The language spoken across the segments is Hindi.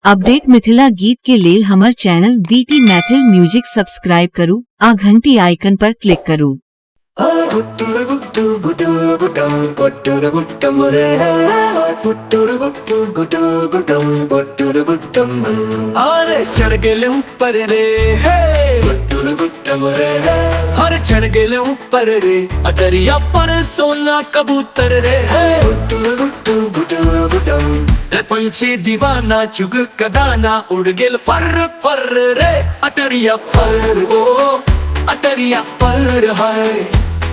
अपडेट मिथिला गीत के लेल हमर channel BT Maithil music subscribe करू आ घंटी आइकन पर क्लिक करू। अरे चढ़ गेले ऊपर रे हर चढ़ गेले ऊपर रे अटरिया पर सोना कबूतर रे पंछी दीवाना चुग कदाना उड़ गेल पर रे अटरिया पर वो अटरिया पर है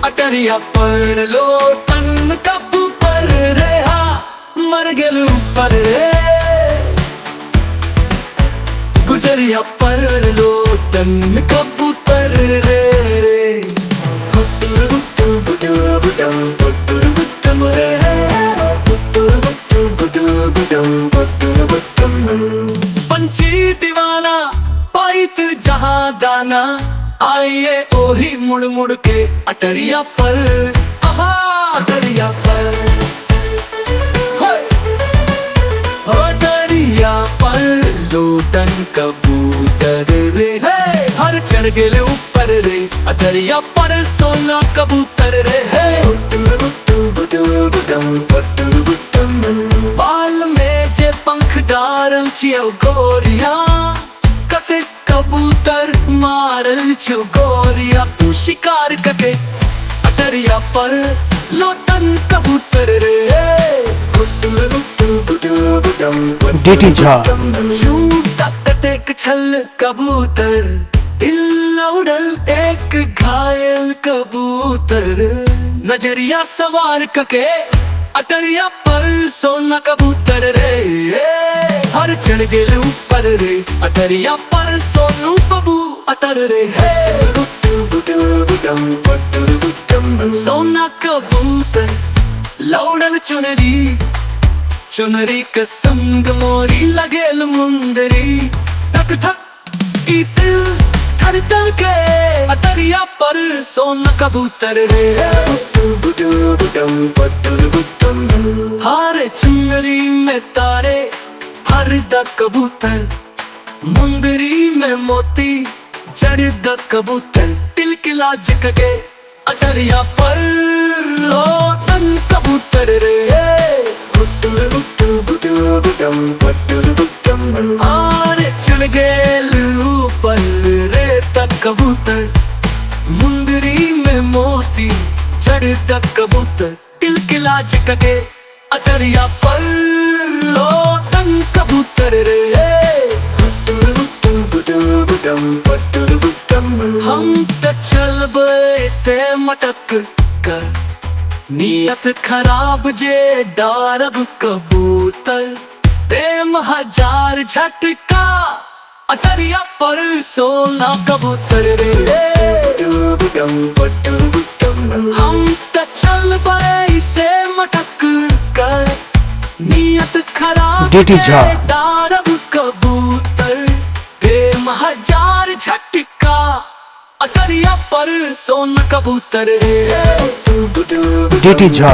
अटरिया पर लोटन कबूतर रे हा मर गेल ऊपर रे गुजरिया पर लोटन कबूतर रे पंछी दीवाना पाइत जहां दाना आइए ओही मुड़ मुड़ के अटरिया पर आहा अटरिया पर अटरिया पर लोटन कबूतर रे हर चढ़ गेले ऊपर रे अटरिया पर सोना कबूतर रे बाल में जे पंख डारल छियो गोरिया कते कबूतर मारल छियो गोरिया तू शिकार कके अटरिया पर लोटन कबूतर रे डीटी झा कतेक छल कबूतर उड़ल एक घायल कबूतर नजरिया सवार कके अटरिया पर सोना कबूतर रे हर चढ़ गेले ऊपर रे अटरिया पर सोनू बबू अतर रे सोना कबूतर लौड़ल चुनरी चुनरी के संग मोरी लगेल मुंदरी ठक ठक की दिल धड़कन के अटरिया पर सोना कबूतर रे हारे चुनरी में तारे हर द कबूतर मुंदरी में मोती जड़ द कबूतर तिलकिला जिकके अटरिया पर लोटन कबूतर रे आरे चल गेल ऊपर रे तक कबूतर मुंदरी में मोती जड़ द कबूतर तिलकिला जिकके अटरिया पर लोटन कबूतर रे हम त चलबे से मटक कर नियत खराब जे डारब कबूतर प्रेम हजार झटका अटरिया पर सोना कबूतर रे हम त चलबे से मटक कर नियत खराब डीटी झा डारब कबूतर प्रेम हजार झटका अटरिया पर सोना कबूतर डीटी झा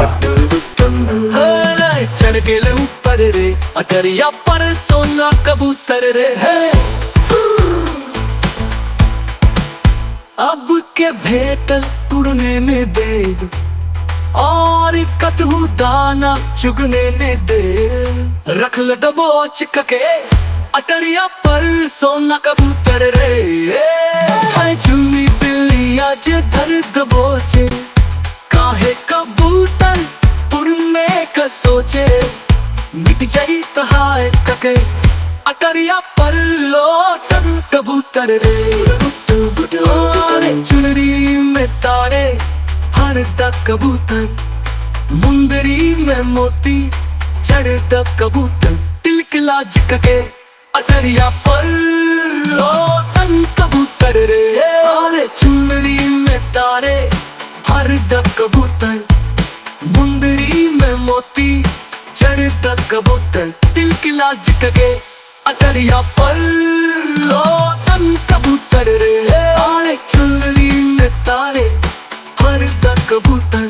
चढ़ गेले ऊपर रे अटरिया पर सोना कबूतर रे अब के भेटल तुड़ने में दे और कतहु दाना चुगने ने दे रख ल दबोच के अटरिया पर सोना कबूतर रे चुमी बिल्ली आज धर दबोचे काहे कबूतर उड़ने का सोचे मिट जाई तहाय कके अटरिया पर लोटन कबूतर रे चुनरी में तारे हर द कबूतर मुंदरी में मोती चढ़ द कबूतर तिलकिला जिकके अटरिया पर लोटन कबूतर रे चुनरी में तारे हर द कबूतर मुंदरी में मोती चढ़ द कबूतर तिलकिला जिकके अटरिया पर लोटन कबूतर रे चुनरी में तारे हर द कबूतर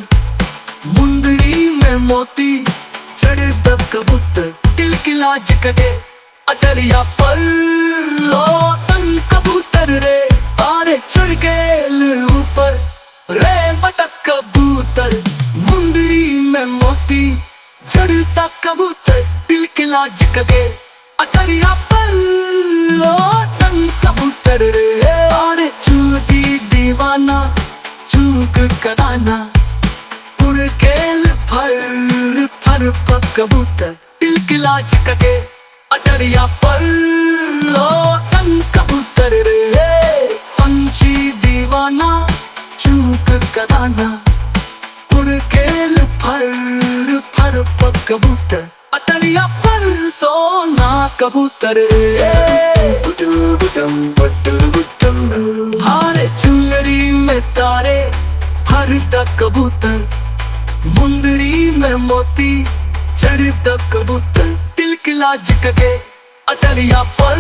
मुंदरी में मोती चढ़ द कबूतर तिलकिला जिकके अटरिया पर तन कबूतर रे आरे चढ़ के ऊपर रे बटक कबूतर मुंदरी में मोती चढ़ता कबूतर तिलकिला जिकगे अटरिया पर तन कबूतर रे आरे चूटी दीवाना चूक कदाना उड़ के फर फर पर कबूतर तिलकिला जिकगे अटरिया पर तन कबूतर रे पंछी दीवाना चूक कदाना उड़ के फर फर पर कबूतर अटरिया पर सोना कबूतर रे हारे चुनरी में तारे फरता कबूतर मुंदरी में मोती चढ़ता कबूतर तिलकिला जिकगे अटरिया पर